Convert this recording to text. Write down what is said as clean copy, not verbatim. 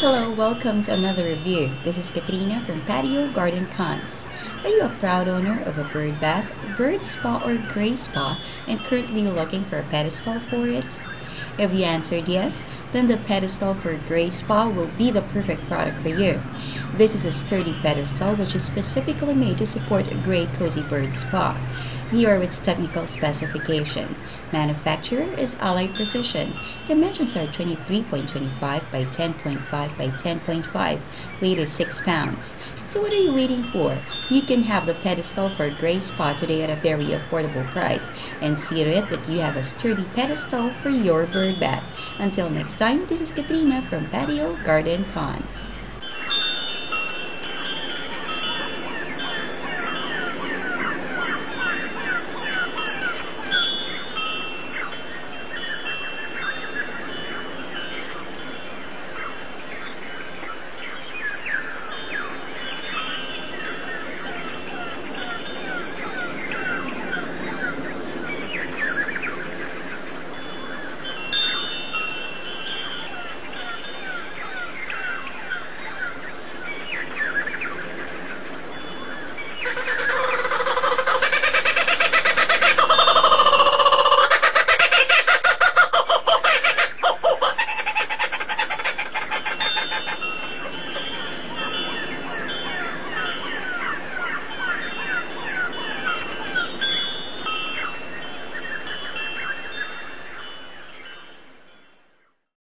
Hello, welcome to another review. This is Katrina from Patio Garden Ponds. Are you a proud owner of a bird bath, bird spa, or gray spa and currently looking for a pedestal for it? If you answered yes, then the pedestal for gray spa will be the perfect product for you. This is a sturdy pedestal which is specifically made to support a gray cozy bird spa. Here are its technical specification. Manufacturer is Allied Precision. Dimensions are 23.25 by 10.5 by 10.5. Weight is 6 pounds. So what are you waiting for? You can have the pedestal for gray spa today at a very affordable price and see to it that you have a sturdy pedestal for your bird bath. Until next time, this is Katrina from Patio Garden Ponds.